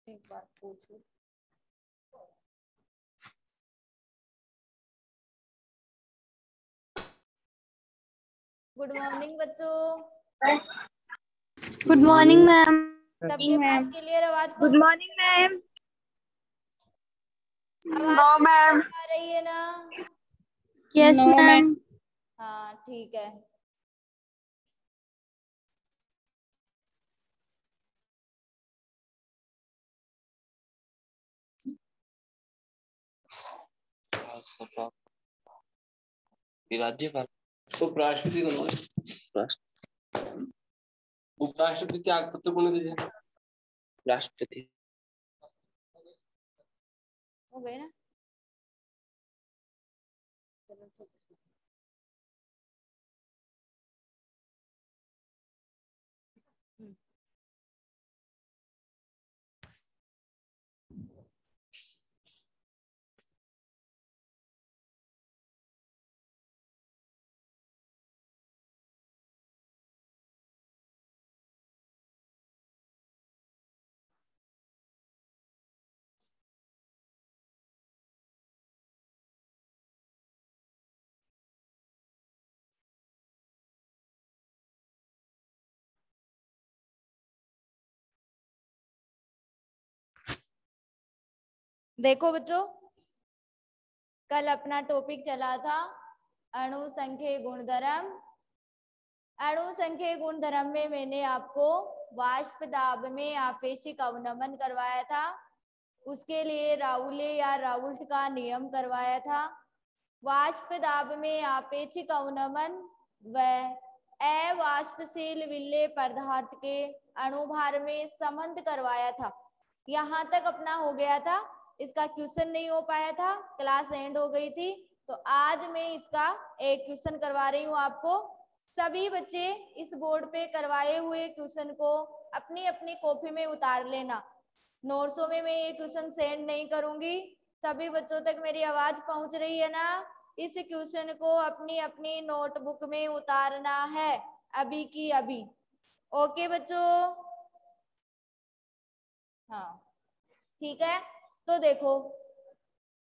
एक बार पूछो। Good morning बच्चों। Good morning ma'am. सबके पास क्लियर आवाज गुड मॉर्निंग मैम। आवाज मैम आ रही है ना? Yes ma'am. हाँ ठीक है। राज्यपाल उपराष्ट्रपति उपराष्ट्रपति त्याग पत्र कोणी दिले? राष्ट्रपति हो गए ना? चलो ठीक है। देखो बच्चों, कल अपना टॉपिक चला था अणु संख्या गुणधर्म। अणु संख्या गुणधर्म में मैंने आपको वाष्प दाब में आपेक्षिक अवनमन करवाया था। उसके लिए राउले या राउल्ट का नियम करवाया था। वाष्प दाब में आपेक्षिक अवनमन व अवाष्पशील विलेय पदार्थ के अणुभार में संबंध करवाया था। यहाँ तक अपना हो गया था। इसका क्वेश्चन नहीं हो पाया था, क्लास एंड हो गई थी। तो आज मैं इसका एक क्वेश्चन करवा रही हूँ आपको। सभी बच्चे इस बोर्ड पे करवाए हुए क्वेश्चन को अपनी अपनी कॉपी में उतार लेना। नोट्सों में मैं ये क्वेश्चन सेंड नहीं करूंगी। सभी बच्चों तक मेरी आवाज पहुंच रही है ना? इस क्वेश्चन को अपनी अपनी नोटबुक में उतारना है अभी की अभी। ओके बच्चों? हाँ ठीक है। तो देखो,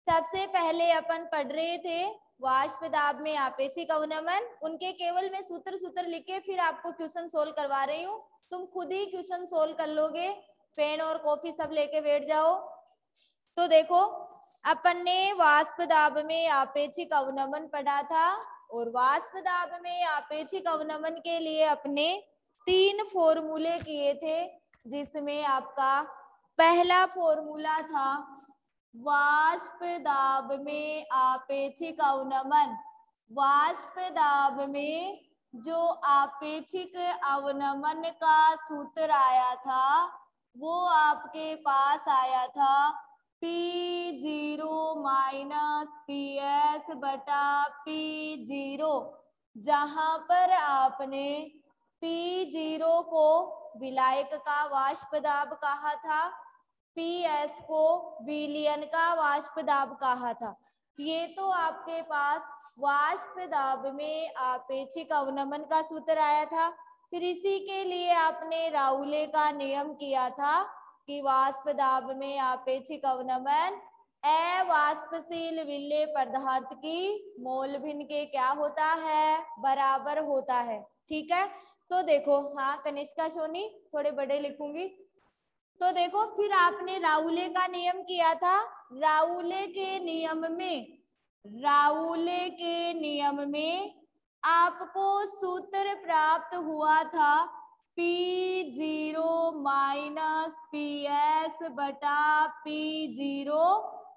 सबसे पहले अपन पढ़ रहे थे वाष्प दाब में आपेक्षिक अवनमन। उनके केवल मैं सूत्र लिख के फिर आपको क्वेश्चन सोल्व करवा रही हूँ। तुम खुद ही क्वेश्चन सोल्व कर लोगे। पेन और कॉपी सब लेके बैठ जाओ। तो देखो, अपन ने वाष्प दाब में आपेक्षिक अवनमन पढ़ा था और वाष्प दाब में आपेक्षिक अवनमन के लिए अपने 3 फॉर्मूले किए थे, जिसमें आपका पहला फॉर्मूला था वाष्प दाब में आपेक्षिक अवनमन। वाष्प दाब में जो आपेक्षिक अवनमन का सूत्र आया था वो आपके पास आया था P0 माइनस PS बटा P0, जहां पर आपने P0 को विलायक का वाष्प दाब कहा था, PS को विलयन का वाष्प दाब कहा था। ये तो आपके पास वाष्प दाब में आपेक्षिक अवनमन का सूत्र आया था। फिर इसी के लिए आपने राउले का नियम किया था कि वाष्प दाब में आपेक्षिक अवनमन अवाष्पशील विलेय पदार्थ की मोल भिन्न के क्या होता है? बराबर होता है। ठीक है। तो देखो, हाँ कनिष्का सोनी, थोड़े बड़े लिखूंगी। तो देखो, फिर आपने राउले का नियम किया था। राउले के नियम में आपको सूत्र प्राप्त हुआ था P0 माइनस PS बटा P0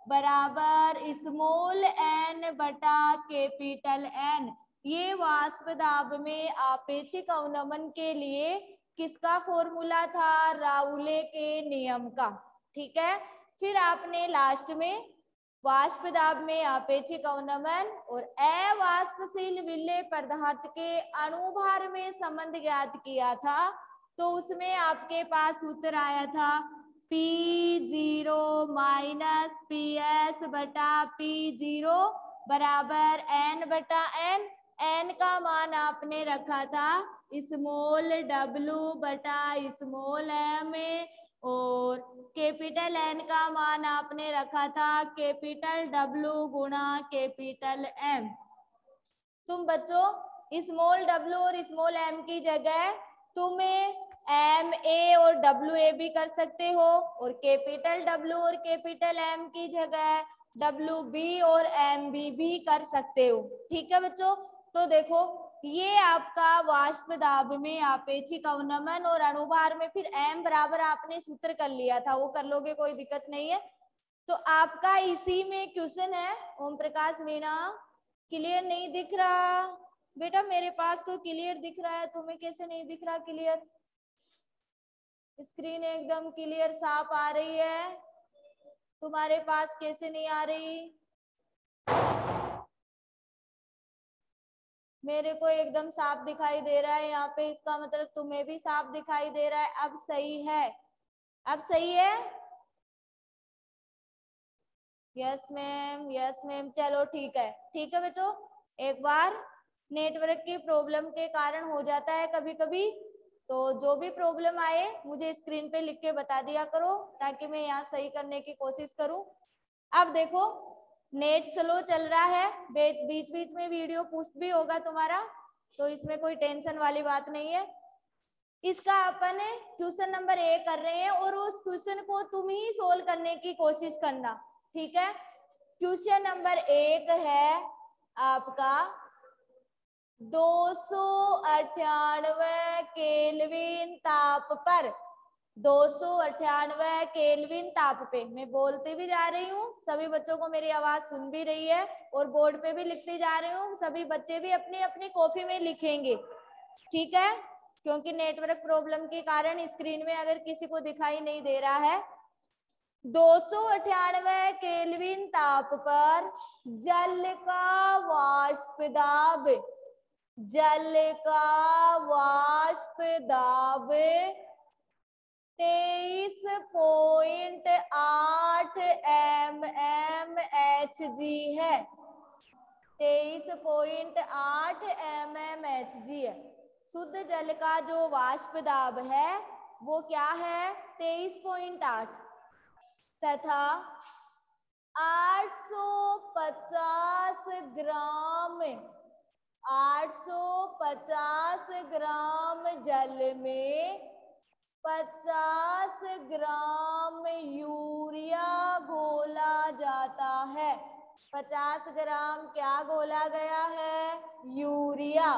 बराबर स्मॉल n बटा कैपिटल N। ये वाष्प दाब में आपेक्षिक अवनमन के लिए किसका फॉर्मूला था? राउले के नियम का। ठीक है। फिर आपने लास्ट में वाष्प दाब में आपेक्षिक अवनमन और अवाष्पशील विलेय पदार्थ के अणुभार में संबंध ज्ञात किया था। तो उसमें आपके पास सूत्र आया था P0 माइनस PS बटा P0 बराबर N बटा N। N का मान आपने रखा था स्मॉल w बटा स्मॉल m और कैपिटल एन का मान आपने रखा था कैपिटल डब्ल्यू गुणा कैपिटल एम। तुम बच्चों स्मॉल डब्ल्यू और स्मॉल एम की जगह तुम्हें एम ए और डब्ल्यू ए भी कर सकते हो, और कैपिटल डब्ल्यू और कैपिटल एम की जगह डब्ल्यू बी और एम बी भी कर सकते हो। ठीक है बच्चों, तो देखो ये आपका वाष्प दाब में आपेक्षिक अवनमन और अणुभार में फिर एम बराबर आपने सूत्र कर लिया था, वो कर लोगे, कोई दिक्कत नहीं है। तो आपका इसी में क्वेश्चन है। ओम प्रकाश मीणा क्लियर नहीं दिख रहा बेटा? मेरे पास तो क्लियर दिख रहा है, तुम्हें कैसे नहीं दिख रहा क्लियर? स्क्रीन एकदम क्लियर साफ आ रही है, तुम्हारे पास कैसे नहीं आ रही? मेरे को एकदम साफ दिखाई दे रहा है यहाँ पे, इसका मतलब तुम्हें भी साफ दिखाई दे रहा है। अब सही है, अब सही है। यस मैम, यस मैम, चलो ठीक है, ठीक है बच्चों। एक बार नेटवर्क की प्रॉब्लम के कारण हो जाता है कभी कभी, तो जो भी प्रॉब्लम आए मुझे स्क्रीन पे लिख के बता दिया करो ताकि मैं यहाँ सही करने की कोशिश करूं। अब देखो नेट स्लो चल रहा है, बीच बीच में वीडियो पुश भी होगा तुम्हारा, तो इसमें कोई टेंशन वाली बात नहीं है। इसका अपन क्वेश्चन नंबर 1 कर रहे हैं और उस क्वेश्चन को तुम ही सोल्व करने की कोशिश करना, ठीक है? क्वेश्चन नंबर 1 है आपका 298 केल्विन ताप पर, 298 केल्विन ताप पे मैं बोलती भी जा रही हूँ, सभी बच्चों को मेरी आवाज सुन भी रही है, और बोर्ड पे भी लिखती जा रही हूँ, सभी बच्चे भी अपनी अपनी कॉपी में लिखेंगे, ठीक है? क्योंकि नेटवर्क प्रॉब्लम के कारण स्क्रीन में अगर किसी को दिखाई नहीं दे रहा है। 298 केल्विन ताप पर जल का वाष्प दाब, जल का वाष्प दाब 23.8 mmHg है, 23.8 mmHg है। शुद्ध जल का जो वाष्प दाब है वो क्या है? 23.8 तथा 850 ग्राम, 850 ग्राम जल में 50 ग्राम यूरिया घोला जाता है। 50 ग्राम क्या घोला गया है? यूरिया,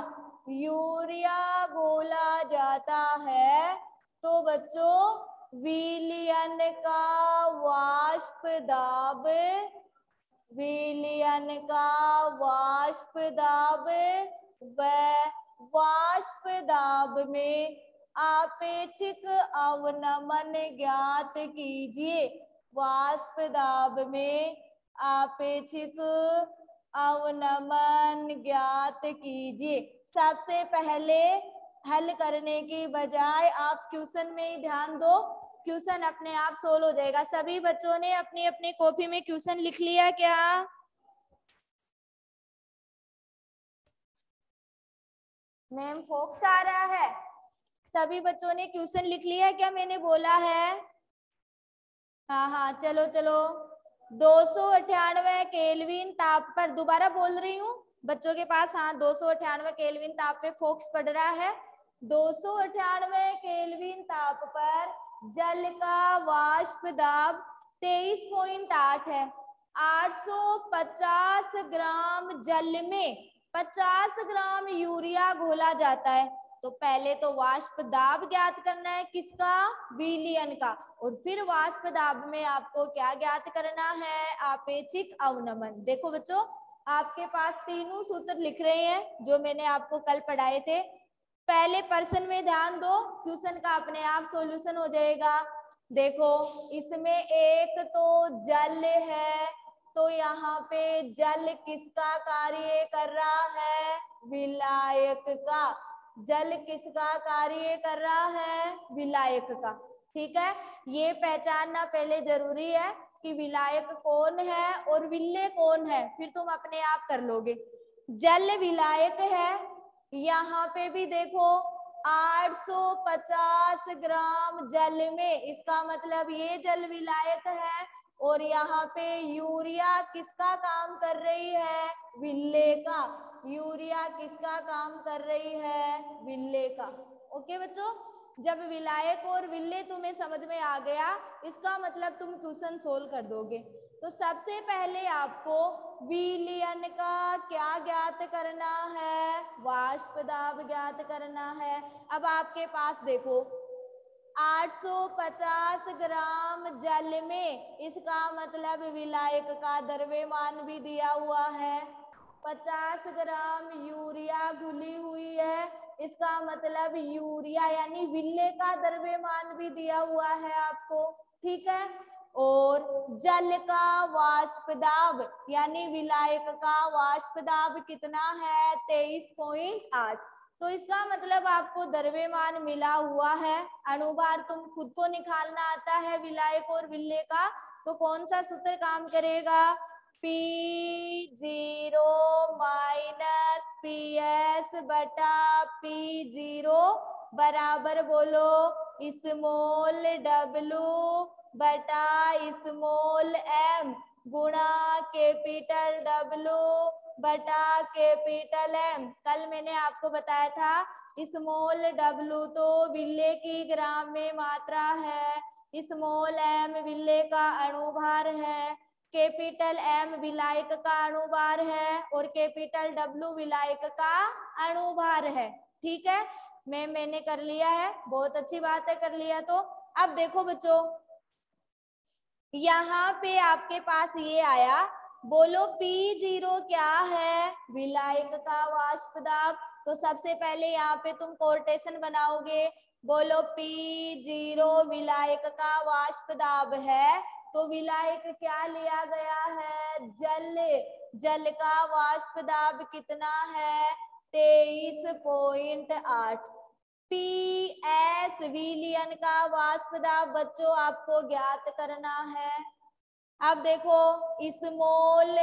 यूरिया घोला जाता है। तो बच्चों विलयन का वाष्प दाब, विलयन का वाष्प दाब व वाष्प दाब में आपेक्षिक अवनमन ज्ञात कीजिए। वाष्प दाब में आपेक्षिक अवनमन ज्ञात कीजिए। सबसे पहले हल करने की बजाय आप क्वेश्चन में ही ध्यान दो, क्वेश्चन अपने आप सोल्व हो जाएगा। सभी बच्चों ने अपनी अपनी कॉपी में क्वेश्चन लिख लिया क्या? मैम फोक्स आ रहा है? सभी बच्चों ने क्वेश्चन लिख लिया क्या मैंने बोला है? हाँ हाँ, चलो चलो। 298 केल्विन ताप पर, दोबारा बोल रही हूँ बच्चों के पास, हाँ 298 केल्विन ताप पे फोक्स पड़ रहा है। 298 केल्विन ताप पर जल का वाष्प दाब 23.8 है। 850 ग्राम जल में 50 ग्राम यूरिया घोला जाता है। तो पहले तो वाष्प दाब ज्ञात करना है, किसका? विलयन का, और फिर वाष्प दाब में आपको क्या ज्ञात करना है? आपेक्षिक अवनमन। देखो बच्चों आपके पास तीनों सूत्र लिख रहे हैं जो मैंने आपको कल पढ़ाए थे। पहले पर्सन में ध्यान दो, क्वेश्चन का अपने आप सॉल्यूशन हो जाएगा। देखो इसमें एक तो जल है, तो यहाँ पे जल किसका कार्य कर रहा है? विलायक का। जल किसका कार्य कर रहा है? विलायक का। ठीक है, ये पहचानना पहले जरूरी है कि विलायक कौन है और विल्य कौन है, फिर तुम अपने आप कर लोगे। जल विलायक है। यहाँ पे भी देखो 850 ग्राम जल में, इसका मतलब ये जल विलायक है और यहाँ पे यूरिया किसका काम कर रही है, विल्ले का। यूरिया किसका काम कर रही है, विल्ले का। ओके बच्चों, जब विलायक और विल्ले तुम्हें समझ में आ गया, इसका मतलब तुम क्वेश्चन सोल्व कर दोगे। तो सबसे पहले आपको विलयन का क्या ज्ञात करना है, वाष्प दाब ज्ञात करना है। अब आपके पास देखो 850 ग्राम जल में, इसका मतलब विलायक का द्रव्यमान भी दिया हुआ है। 50 ग्राम यूरिया घुली हुई है, इसका मतलब यूरिया यानी विल्ले का द्रव्यमान भी दिया हुआ है आपको, ठीक है। और जल का वाष्प दाब यानी विलायक का वाष्प दाब कितना है, 23.8। तो इसका मतलब आपको द्रव्यमान मिला हुआ है। अणुभार तुम खुद को निकालना आता है विलायक और विल्ले का, तो कौन सा सूत्र काम करेगा, P0 माइनस PS बटा P0 बराबर बोलो स्मॉल w बटा स्मॉल m गुणा कैपिटल W बटा कैपिटल M। कल मैंने आपको बताया था स्मॉल w तो विल्ले की ग्राम में मात्रा है, स्मॉल m विल्ले का अणुभार है, कैपिटल M विलायक का अणुभार है और कैपिटल W विलायक का अणुभार है, ठीक है। मैंने कर लिया है, बहुत अच्छी बात है, कर लिया। तो अब देखो बच्चों, यहाँ पे आपके पास ये आया, बोलो P0 क्या है, विलायक का वाष्प दाब। तो सबसे पहले यहाँ पे तुम कोटेशन बनाओगे, बोलो P0 विलायक का वाष्प दाब है, तो विलायक क्या लिया गया है, जल। जल का वाष्प दाब कितना है, 23.8। PS विलियन का वाष्प दाब बच्चों आपको ज्ञात करना है। अब देखो स्मॉल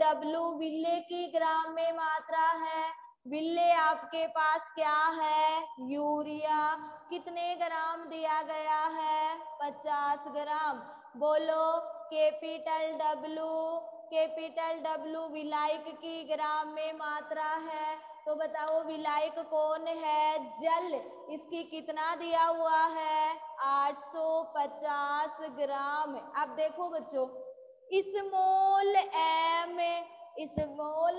w विल्ले की ग्राम में मात्रा है, विल्ले आपके पास क्या है, यूरिया, कितने ग्राम दिया गया है, 50 ग्राम। बोलो कैपिटल W विलायक की ग्राम में मात्रा है, तो बताओ विलायक कौन है, जल। इसकी कितना दिया हुआ है, 850 ग्राम। अब देखो बच्चों स्मॉल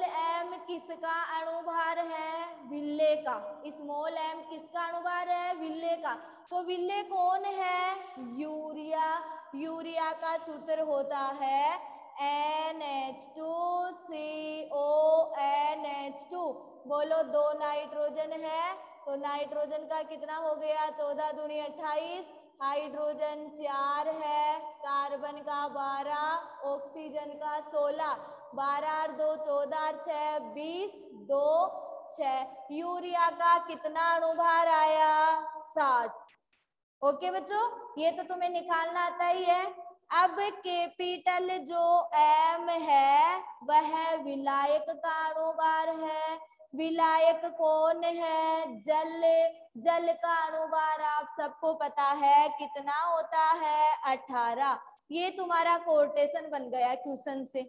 m किसका अणुभार है, विल्ले का। स्मॉल m किसका अणुभार है, विल्ले का। तो विल्ले कौन है, यूरिया। यूरिया का सूत्र होता है NH2CONH2। बोलो 2 नाइट्रोजन है, तो नाइट्रोजन का कितना हो गया, 14 दूनी 28, हाइड्रोजन 4 है, कार्बन का 12, ऑक्सीजन का 16, 12 और 2 14 और 6 20, 2 6। यूरिया का कितना अणुभार आया, 60। ओके बच्चों, ये तो तुम्हें निकालना आता ही है। अब कैपिटल जो M है वह विलायक का अणुभार है। विलायक कौन है, जल। जल का अणुभार आप सबको पता है कितना होता है, 18। ये तुम्हारा कोटेशन बन गया क्वेश्चन से,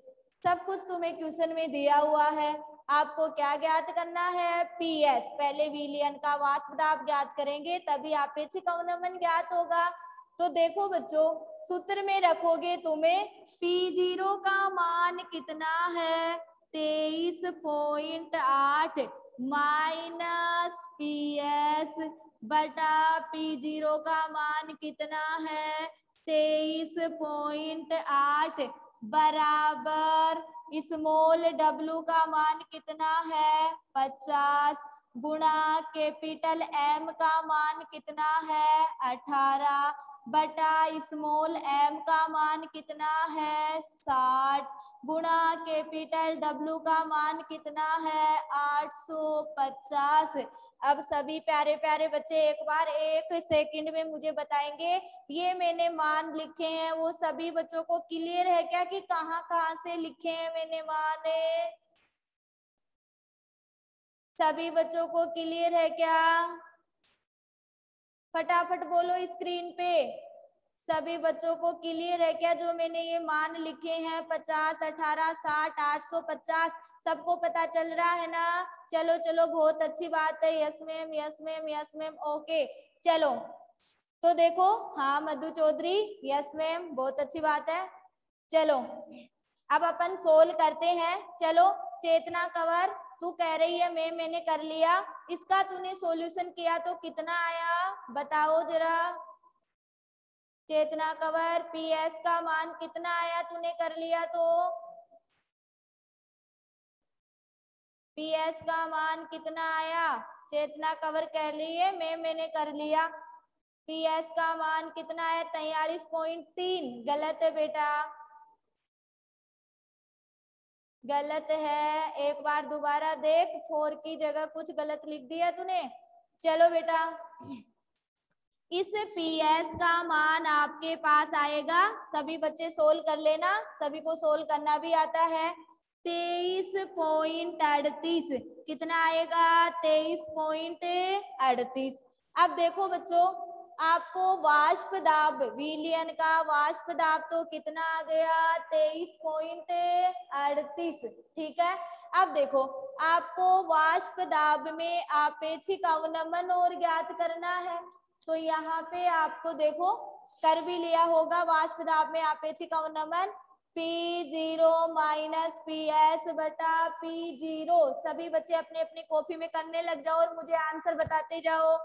सब कुछ तुम्हें क्वेश्चन में दिया हुआ है। आपको क्या ज्ञात करना है, PS। पहले विलयन का वाष्प दाब ज्ञात करेंगे, तभी आपेक्षिक अवनमन ज्ञात होगा। तो देखो बच्चों, सूत्र में रखोगे तुम्हें P0 का मान कितना है, 23.8 माइनस PS बटा P0 का मान कितना है, 23.8 बराबर स्मॉल w का मान कितना है, 50 गुणा कैपिटल M का मान कितना है, 18 बटा स्मॉल m का मान कितना है, 60 गुणा कैपिटल W का मान कितना है, 850। अब सभी प्यारे प्यारे बच्चे एक बार 1 सेकंड में मुझे बताएंगे, ये मैंने मान लिखे हैं वो सभी बच्चों को क्लियर है क्या कि कहाँ कहाँ से लिखे हैं मैंने मान? सभी बच्चों को क्लियर है क्या? फटाफट बोलो स्क्रीन पे। सभी बच्चों को क्लियर है क्या जो मैंने ये मान लिखे हैं? 50, 18, 60, 850 सबको पता चल रहा है ना? चलो चलो बहुत अच्छी बात है। Yes ma'am, yes ma'am, yes ma'am, okay. चलो तो देखो, हाँ मधु चौधरी, यस मैम, बहुत अच्छी बात है। चलो अब अपन सोल्व करते हैं। चलो चेतना कंवर, तू कह रही है मैम मैंने कर लिया, इसका तूने सॉल्यूशन किया तो कितना आया बताओ जरा। चेतना कंवर, पीएस का मान कितना आया तूने कर लिया तो? पीएस का मान कितना आया? चेतना कंवर कह रही है मैम मैंने कर लिया। पीएस का मान कितना है? 43.3। गलत है बेटा, गलत है। एक बार दोबारा देख, 4 की जगह कुछ गलत लिख दिया तूने। चलो बेटा, इस पीएस का मान आपके पास आएगा, सभी बच्चे सोल्व कर लेना, सभी को सोल्व करना भी आता है। 23.38 कितना आएगा? 23.38। अब देखो बच्चों, आपको वाष्प दाब, विलयन का वाष्प दाब तो कितना आ गया? 23.38। ठीक है। अब देखो, आपको वाष्प दाब में आपेक्षिक अवनमन और ज्ञात करना है। तो यहाँ पे आपको देखो कर भी लिया होगा वाष्प दाब में आपेक्षिक अवनमन, P0 माइनस PS बटा P0। सभी बच्चे अपने अपने कॉपी में करने लग जाओ और मुझे आंसर बताते जाओ।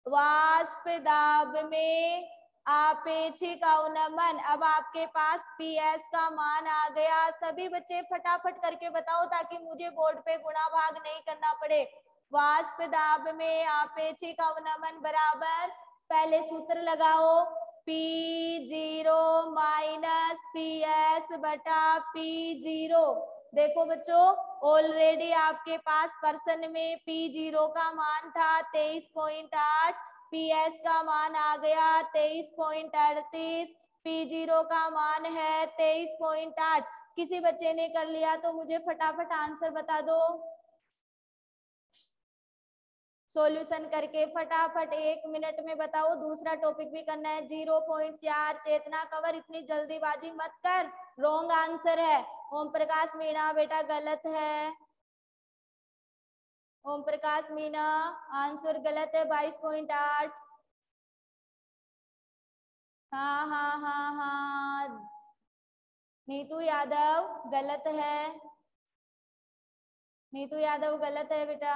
वाष्प दाब में आपेक्षिक अवनमन, अब आपके पास PS का मान आ गया। सभी बच्चे फटाफट करके बताओ ताकि मुझे बोर्ड पे गुणा भाग नहीं करना पड़े। वाष्प दाब में आपेक्षिक अवनमन बराबर, पहले सूत्र लगाओ, P0 माइनस PS बटा P0। देखो बच्चों, ऑलरेडी आपके पास पर्सन में P0 का मान था 23.8, PS का मान आ गया 23.38, P0 का मान है 23.8। किसी बच्चे ने कर लिया तो मुझे फटाफट आंसर बता दो, सॉल्यूशन करके फटाफट 1 मिनट में बताओ। दूसरा टॉपिक भी करना है 0.4। चेतना कंवर इतनी जल्दीबाजी मत कर, रॉन्ग आंसर है। ओम प्रकाश मीणा बेटा गलत है, ओम प्रकाश मीणा आंसर गलत है। 22.8। हाँ हाँ हाँ हाँ, नीतू यादव गलत है, नीतू यादव गलत है बेटा।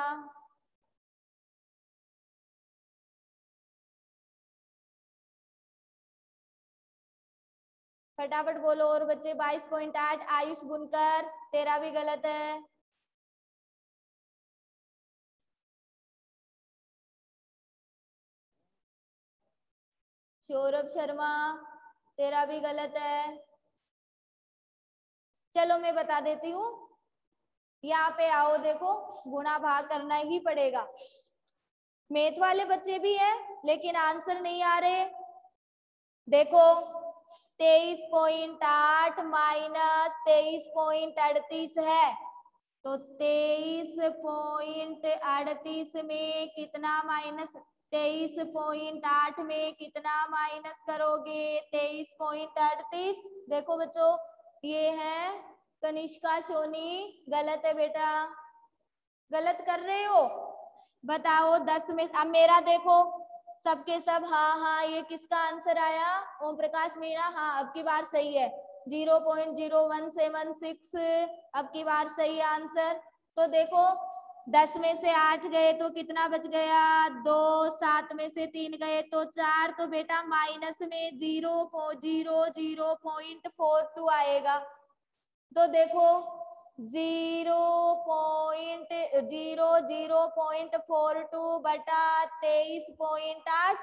फटाफट बोलो और बच्चे। 22.8। आयुष बुनकर तेरा भी गलत है। सौरभ शर्मा तेरा भी गलत है। चलो मैं बता देती हूँ, यहाँ पे आओ, देखो गुणा भाग करना ही पड़ेगा। मैथ वाले बच्चे भी हैं लेकिन आंसर नहीं आ रहे। देखो 23.8 माइनस 23.38 है, तो 23.38 में कितना माइनस, 23.8 में कितना माइनस करोगे? 23.38। देखो बच्चों, ये है कनिष्का सोनी, गलत है बेटा, गलत कर रहे हो, बताओ 10 में। अब मेरा देखो, सबके सब हाँ हाँ, ये किसका आंसर आया? ओम प्रकाश मीणा, हाँ अब की बार सही है। 0.0176 अब की बार सही आंसर। तो देखो 10 में से 8 गए तो कितना बच गया? 2। 7 में से 3 गए तो 4, तो बेटा माइनस में 0.42 आएगा। तो देखो 0.0042 बटा 23.8,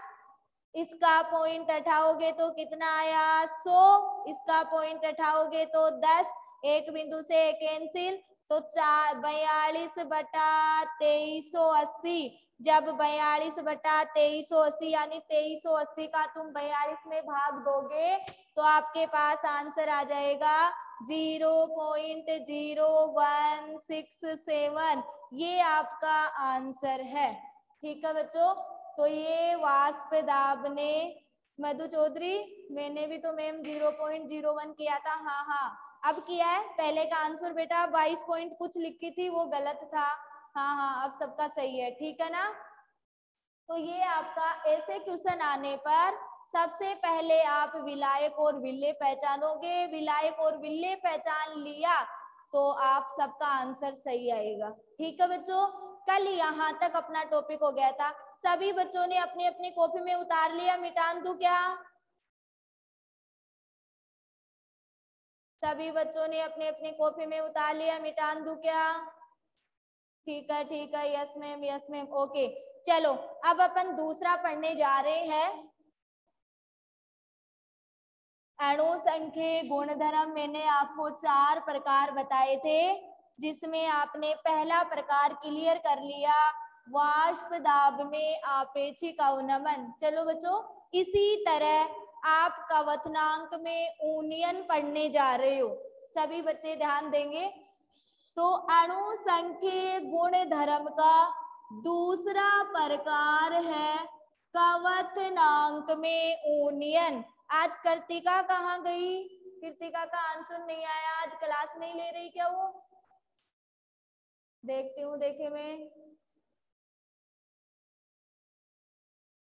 इसका पॉइंट हटाओगे तो कितना आया? 100। इसका पॉइंट हटाओगे तो 10, एक बिंदु से कैंसिल, तो 42 बटा 2380। जब 42 बटा 2380 यानी 2380 का तुम 42 में भाग दोगे तो आपके पास आंसर आ जाएगा 0.0167, ये आपका आंसर है। ठीक है बच्चों, तो ये वाष्प दाब ने, मधु चौधरी मैंने भी तो मैम 0.01 किया था। हाँ हाँ अब किया है। पहले का आंसर बेटा 22 पॉइंट कुछ लिखी थी वो गलत था। हाँ हाँ अब सबका सही है, ठीक है ना। तो ये आपका ऐसे क्वेश्चन आने पर सबसे पहले आप विलायक और विलेय पहचानोगे। विलायक और विलेय पहचान लिया तो आप सबका आंसर सही आएगा। ठीक है बच्चों, कल यहाँ तक अपना टॉपिक हो गया था। सभी बच्चों ने अपनी अपनी कॉपी में उतार लिया, मिटान दूं क्या? सभी बच्चों ने अपने अपने कॉपी में उतार लिया, मिटान दूं क्या? ठीक है, यस मैम, ओके। चलो अब अपन दूसरा पढ़ने जा रहे हैं। अणु संख्या गुणधर्म मैंने आपको 4 प्रकार बताए थे, जिसमें आपने पहला प्रकार क्लियर कर लिया, वाष्प दाब में आपेक्षिक अवनमन। चलो बच्चों, इसी तरह आप कवथनांक में ऊनियन पढ़ने जा रहे हो, सभी बच्चे ध्यान देंगे। तो अणु संख्या गुणधर्म का दूसरा प्रकार है कवथनांक में ऊनियन। आज कृतिका कहाँ गई? कृतिका का आंसर नहीं आया, आज क्लास नहीं ले रही क्या वो? देखती हूँ, देखे मैं।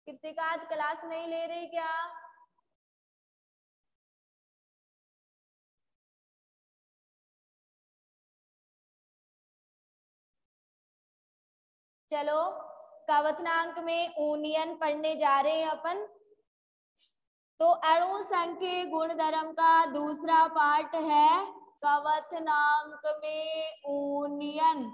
कृतिका आज क्लास नहीं ले रही क्या? चलो कवथनांक में ऊनियन पढ़ने जा रहे हैं अपन। तो अणु संख्या गुणधर्म का दूसरा पार्ट है कवथनांक में ऊनियन।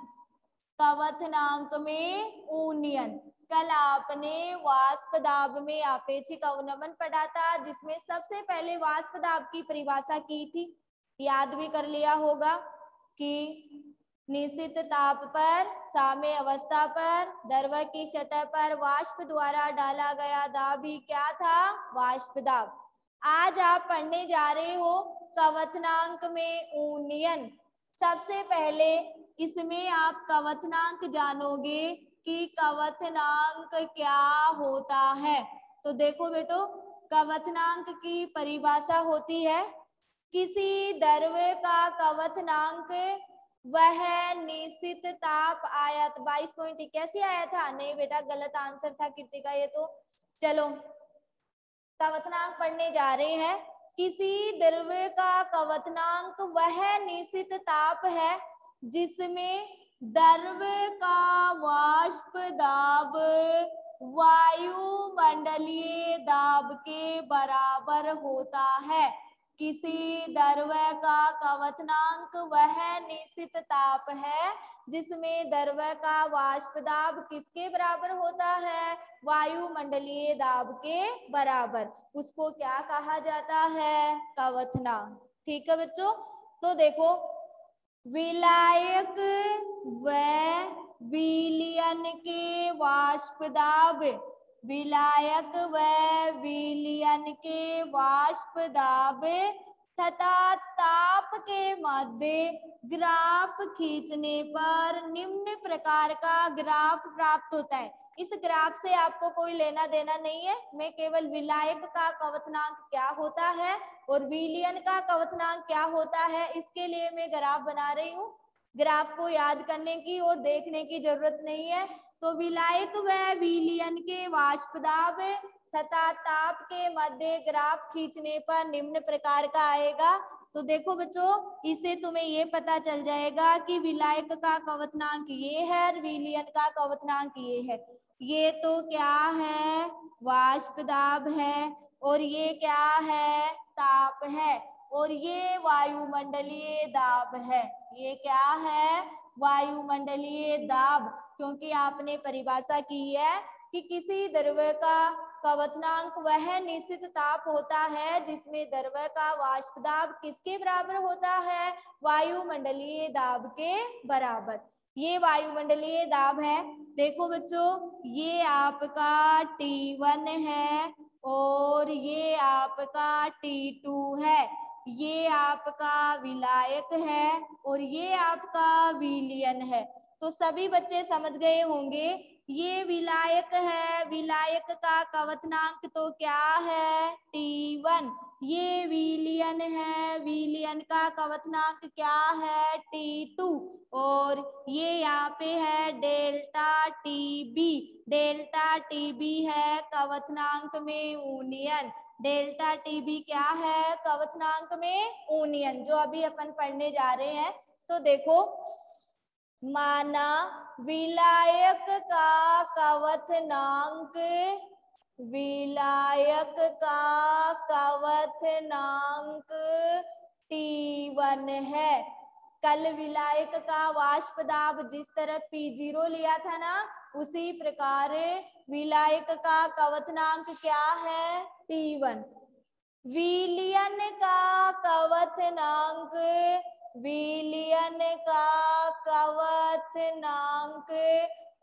कवथनांक में ऊनियन कल आपने वाष्प दाब में आपेक्षिक अवनमन पढ़ा था, जिसमें सबसे पहले वाष्प दाब की परिभाषा की थी। याद भी कर लिया होगा कि निश्चित ताप पर साम्य अवस्था पर द्रव की सतह पर वाष्प द्वारा डाला गया दाब ही क्या था? वाष्प दाब। आज आप पढ़ने जा रहे हो कवथनांक में ऊनियन। सबसे पहले इसमें आप कवथनांक जानोगे कि कवथनांक क्या होता है। तो देखो बेटो, कवथनांक की परिभाषा होती है किसी द्रव्य का कवथनांक वह निश्चित ताप आयत। 22.81 आया था? नहीं बेटा, गलत आंसर था कृतिका ये तो। चलो कवथनांक पढ़ने जा रहे हैं। किसी द्रव्य का कवथनांक वह निश्चित ताप है जिसमें द्रव्य का वाष्प दाब वायुमंडलीय दाब के बराबर होता है। किसी द्रव्य का कवथनांक वह निश्चित ताप है जिसमें द्रव्य का वाष्प दाब किसके बराबर होता है? वायुमंडलीय दाब के बराबर। उसको क्या कहा जाता है? कवथनांक। ठीक है बच्चों, तो देखो विलायक व विलयन के वाष्प दाब, विलायक व विलयन के वाष्प दाब तथा ताप के मध्य ग्राफ खींचने पर निम्न प्रकार का ग्राफ प्राप्त होता है। इस ग्राफ से आपको कोई लेना देना नहीं है, मैं केवल विलायक का कवथनांक क्या होता है और विलयन का कवथनांक क्या होता है इसके लिए मैं ग्राफ बना रही हूँ। ग्राफ को याद करने की और देखने की जरूरत नहीं है। तो विलायक व विलयन के वाष्प दाब तथा ताप के मध्य ग्राफ खींचने पर निम्न प्रकार का आएगा। तो देखो बच्चों, इससे तुम्हें ये पता चल जाएगा कि विलायक का कवथनांक ये है और विलयन का कवथनांक ये है। ये तो क्या है? वाष्प दाब है, और ये क्या है? ताप है, और ये वायुमंडलीय दाब है। ये क्या है? वायुमंडलीय दाब। क्योंकि आपने परिभाषा की है कि किसी द्रव्य का कवथनांक वह निश्चित ताप होता है जिसमें द्रव्य का वाष्प दाब किसके बराबर होता है? वायुमंडलीय दाब के बराबर। ये वायुमंडलीय दाब है। देखो बच्चों, ये आपका T1 है और ये आपका T2 है। ये आपका विलायक है और ये आपका विलयन है। तो सभी बच्चे समझ गए होंगे, ये विलायक है, विलायक का कवचनांक तो क्या है T1। ये विलयन है, विलयन का कवचनांक क्या है T2। और ये यहाँ पे है डेल्टा TB, डेल्टा TB है कवचनांक में यूनियन, डेल्टा TB क्या है कवचनांक में यूनियन, जो अभी अपन पढ़ने जा रहे हैं। तो देखो, माना विलायक का कवचनांक, विलायक का कवचनांक T1 है। कल विलायक का वाष्प दाब जिस तरह P0 लिया था ना, उसी प्रकार विलायक का कवचनांक क्या है T1। विलयन का कवचनांक, विलयन का कवचनांक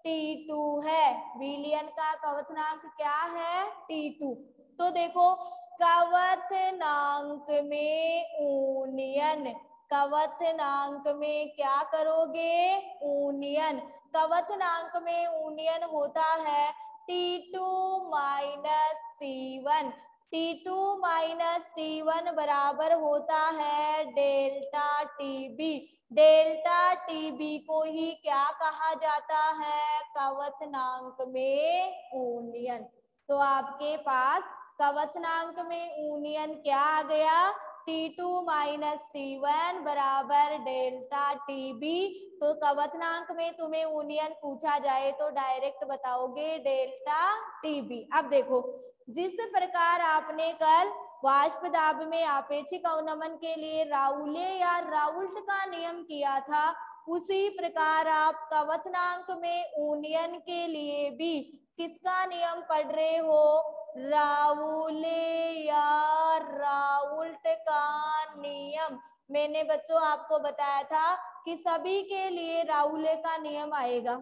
T2 है। विलयन का कवचनांक क्या है T2। तो देखो, कवचनांक में यूनियन, कवचनांक में क्या करोगे यूनियन, कवचनांक में यूनियन होता है T2 minus T1। T2 minus T1 बराबर होता है डेल्टा TB। डेल्टा TB को ही क्या कहा जाता है कवचनांक में यूनियन। तो आपके पास कवचनांक में यूनियन क्या आ गया T2 माइनस T1 बराबर डेल्टा TB। तो कवचनांक में तुम्हें यूनियन पूछा जाए तो डायरेक्ट बताओगे डेल्टा TB। अब देखो, जिस प्रकार आपने कल वाष्प दाब में आपेक्षिक अवनमन के लिए राउले या राउल्ट का नियम किया था, उसी प्रकार आप कवचनांक में यूनियन के लिए भी किसका नियम पढ़ रहे हो, राउले या राउल्ट का नियम। मैंने बच्चों आपको बताया था कि सभी के लिए राउले का नियम आएगा।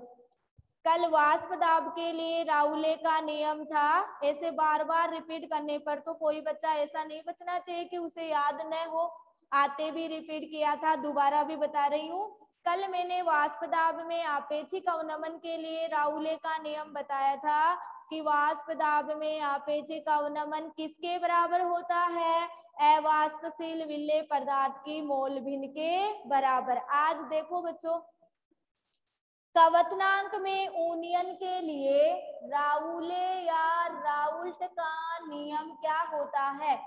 कल वाष्प दाब के लिए राउले का नियम था। ऐसे बार बार रिपीट करने पर तो कोई बच्चा ऐसा नहीं बचना चाहिए कि उसे याद न हो, आते भी रिपीट किया था, दोबारा भी बता रही हूँ। कल मैंने वाष्प दाब में आपेक्षिक अवनमन के लिए राउले का नियम बताया था कि वाष्प दाब में आपेक्षिक अवनमन किसके बराबर होता है, अवाष्पशील विलेय पदार्थ की मोल भिन्न के बराबर। आज देखो बच्चों, कवचनांक में यूनियन के लिए राउले या राउल्ट का नियम क्या होता है।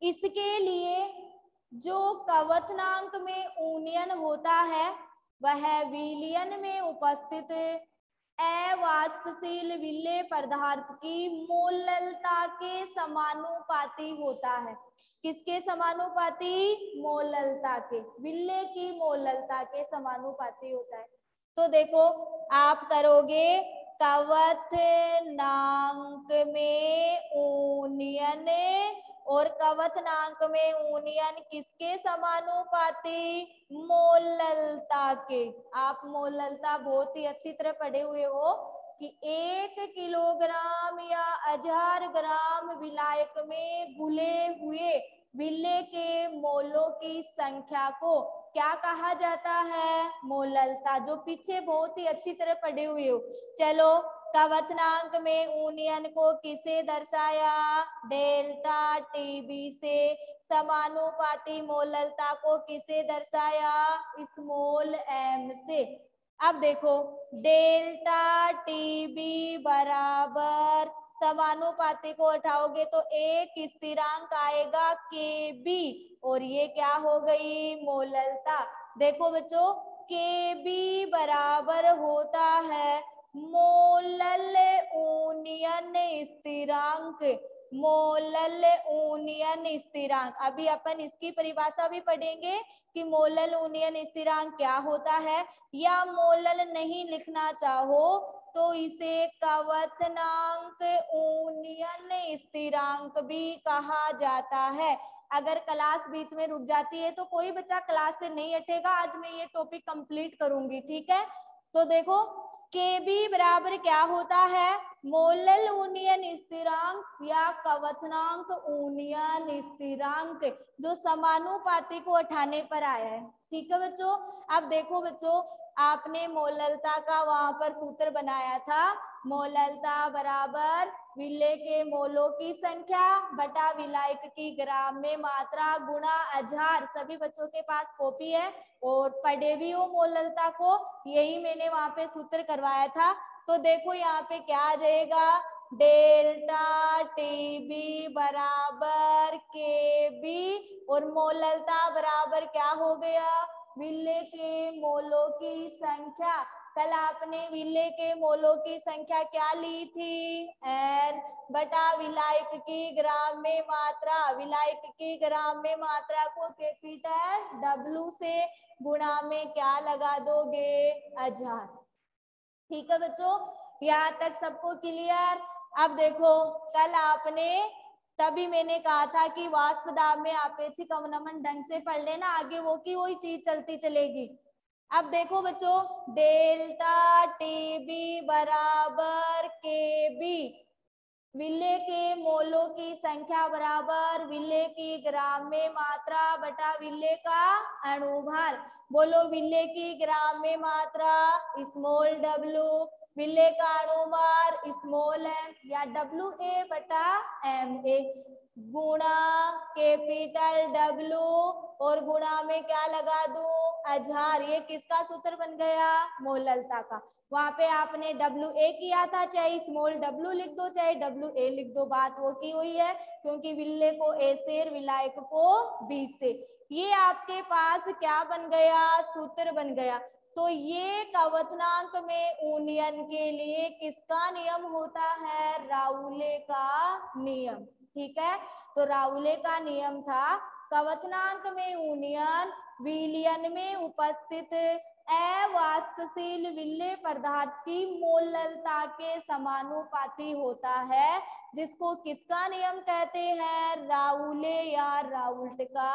इसके लिए जो कवचनांक में यूनियन होता है वह विलयन में उपस्थित अवाष्पशील विलेय पदार्थ की मोललता के समानुपाती होता है। किसके समानुपाती, मोललता के, विलेय की मोललता के समानुपाती होता है। तो देखो, आप करोगे कवचनांक में यूनियन, और कवचनांक में यूनियन किसके समानुपाती, मोललता के। आप मोललता बहुत ही अच्छी तरह पढ़े हुए हो कि 1 किलोग्राम या 1000 ग्राम विलायक में घुले हुए विलेय के मोलों की संख्या को क्या कहा जाता है, मोललता, जो पीछे बहुत ही अच्छी तरह पढ़े हुए हो। चलो, कवचनांक में यूनियन को किसे दर्शाया, डेल्टा TB से, समानुपाती मोललता को किसे दर्शाया, स्मॉल m से। अब देखो, डेल्टा TB बराबर, समानुपाती को उठाओगे तो एक स्थिरांक आएगा KB, और ये क्या हो गई, मोललता। देखो बच्चों, KB बराबर होता है मोलल यूनियन स्थिरांक, मोलल यूनियन स्थिरांक। अभी अपन इसकी परिभाषा भी पढ़ेंगे कि मोलल यूनियन स्थिरांक क्या होता है, या मोलल नहीं लिखना चाहो तो इसे कवचनांक यूनियन स्थिरांक भी कहा जाता है। अगर क्लास बीच में रुक जाती है तो कोई बच्चा क्लास से नहीं हटेगा, आज मैं ये टॉपिक कंप्लीट करूंगी, ठीक है। तो देखो, के बी बराबर क्या होता है, मोलल यूनियन स्थिरांक या कवथनांक यूनियन स्थिरांक, जो समानुपाती को उठाने पर आया है। ठीक है बच्चों, अब देखो बच्चों, आपने मोललता का वहां पर सूत्र बनाया था, मोललता बराबर विलेय के मोलों की संख्या बटा विलायक की ग्राम में मात्रा गुणा अजहार। सभी बच्चों के पास कॉपी है और पढ़े भी हो मोललता को, यही मैंने वहां पे सूत्र करवाया था। तो देखो यहाँ पे क्या आ जाएगा, डेल्टा टीबी बराबर के बी और मोललता बराबर क्या हो गया, विलेय के मोलों की संख्या। कल आपने विलेय के मोलों की संख्या क्या ली थी, एन बटा विलायक की ग्राम में मात्रा। विलायक की ग्राम में मात्रा को कैपिटल डब्ल्यू से गुणा में क्या लगा दोगे, अजहार। ठीक है बच्चों, यहाँ तक सबको क्लियर। अब देखो, कल आपने, तभी मैंने कहा था कि वाष्प दाब में आपेक्षिक अवनमन ढंग से पढ़ लेना, आगे वो की वही चीज चलती चलेगी। अब देखो बच्चों, डेल्टा टीबी बराबर के बी, विलेय के मोलों की संख्या बराबर विलेय की ग्राम में मात्रा बटा विलेय का अणुभार। बोलो, विलेय की ग्राम में मात्रा स्मॉल डब्ल्यू, विलेय का अणुभार स्मॉल एम या डब्ल्यू ए बटा एम ए, गुणा कैपिटल डब्ल्यू और गुणा में क्या लगा दूं, अजहार। ये किसका सूत्र बन गया, मोललता का। वहां पे आपने डब्ल्यू ए किया था, चाहे स्मॉल डब्ल्यू लिख दो चाहे डब्ल्यू ए लिख दो, बात वो की हुई है, क्योंकि विलेय को ए से और विलायक को बी से। ये आपके पास क्या बन गया, सूत्र बन गया। तो ये कवथनांक में यूनियन के लिए किसका नियम होता है, राउले का नियम। ठीक है, तो राउले का नियम था, कवथनांक में यूनियन विलयन में उपस्थित अवाष्पशील विलेय पदार्थ की मोललता के समानुपाती होता है, जिसको किसका नियम कहते हैं, राउले या राउल्ट का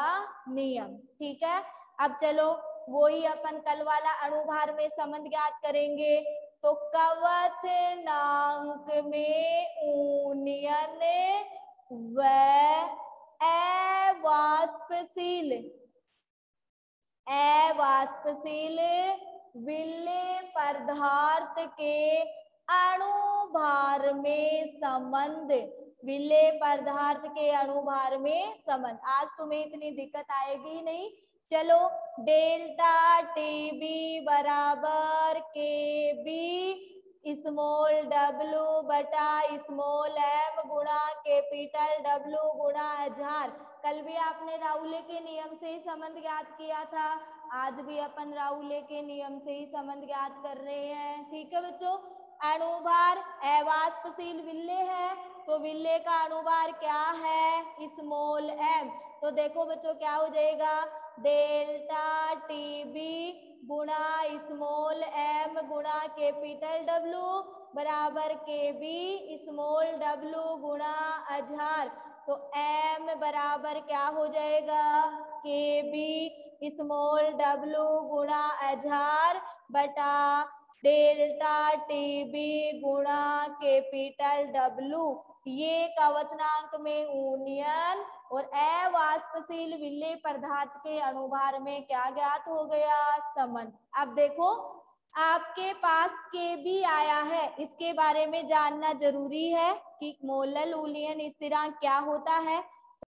नियम। ठीक है, अब चलो वही अपन कल वाला अणुभार में संबंध ज्ञात करेंगे। तो कवथनांक में यूनियन व अवाष्पशील विलेय पदार्थ के अणुभार में संबंध, विलेय पदार्थ के अणुभार में संबंध। आज तुम्हें इतनी दिक्कत आएगी नहीं। चलो, डेल्टा टीबी बराबर के बी स्मॉल डब्ल्यू बटा स्मॉल एम गुणा कैपिटल डब्ल्यू गुणा अजहार। कल भी आपने राउले के नियम से ही संबंध ज्ञात किया था, आज भी अपन राउले के नियम से ही संबंध ज्ञात कर रहे हैं। ठीक है बच्चों, अणुभार अवाष्पशील विलेय है, तो विलेय का अणुभार क्या है, स्मॉल एम। तो देखो बच्चों क्या हो जाएगा, डेल्टा टीबी गुणा स्मॉल एम गुणा कैपिटल डब्ल्यू बराबर के बी स्मॉल डब्ल्यू गुणा अजहार। तो एम बराबर क्या हो जाएगा, के बी स्मॉल डब्ल्यू गुणा अजहार बटा डेल्टा टीबी गुणा कैपिटल डब्ल्यू। ये कवथनांक में यूनियन और अवाष्पशील विलेय पदार्थ के अणुभार में क्या ज्ञात हो गया, संबंध। अब देखो, आपके पास के भी आया है, इसके बारे में जानना जरूरी है कि मोलल यूनियन स्थिरांक क्या होता है।